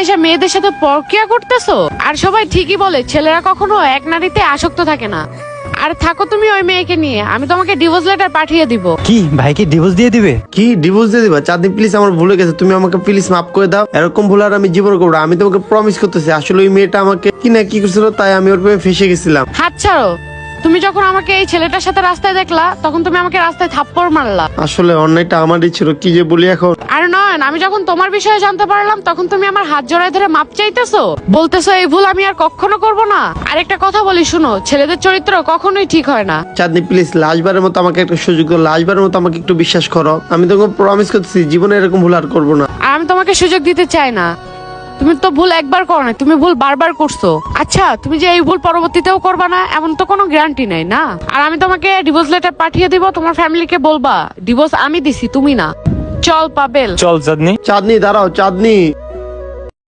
এসে মেয়েদের সাথে পরকিয়া করতেছো। আর সবাই ঠিকই বলে ছেলেরা কখনো এক নারীতে আসক্ত থাকে না। আর থাকো তুমি ওই মেয়েকে নিয়ে, আমি তোমাকে ডিভোর্স লেটার পাঠিয়ে দিব। কি ভাই কি ডিভোর্স দিয়ে দিবে? কি ডিভোর্স দিয়ে দিবা? চাঁদনি প্লিজ, আমার ভুলে গেছে, তুমি আমাকে প্লিজ মাফ করে দাও। এরকম ভুল আর আমি জীবন করবো না। আমি তোমাকে প্রমিস করতেছি, আসলে ওই মেয়েটা আমাকে কি না কি করছিল, তাই আমি ওর প্রেমে ফেসে গেছিলাম। হাত ছাড়ো। তুমি যখন আমাকে এই ছেলেটার সাথে রাস্তায় দেখলা, তখন তুমি আমাকে রাস্তায় থাপ্পড় মারলা। আসলে অন্যায়টা আমারই ছিল, কি যে বলি এখন। আর নয়, আমি যখন তোমার বিষয়ে জানতে পারলাম, তখন তুমি আমার হাত জড়ায় ধরে মাপ চাইতেছো, বলতেছো এই ভুল আমি আর কখনো করব না। আর একটা কথা বলি শুনো, ছেলেদের চরিত্র কখনোই ঠিক হয় না। চাঁদনি প্লিজ, লাস্টবারের মতো আমাকে একটা সুযোগ দাও, লাস্টবারের মতো আমাকে একটু বিশ্বাস করো। আমি তোমাকে প্রমিস করতেছি জীবনে এরকম ভুল আর করবো না। আর আমি তোমাকে সুযোগ দিতে চাই না। তুমি তো ভুল একবার করো না, তুমি ভুল বারবার করছো। আচ্ছা, তুমি যে এই ভুল পরবর্তীতেও করবা না এমন তো কোনো গ্যারান্টি নেই না। আর আমি তোমাকে ডিভোর্স লেটার পাঠিয়ে দিব, তোমার ফ্যামিলিকে বলবা ডিভোর্স আমি দিছি, তুমি না। চল পাবেল। চল চাঁদনি। চাঁদনি দাঁড়াও, চাঁদনি।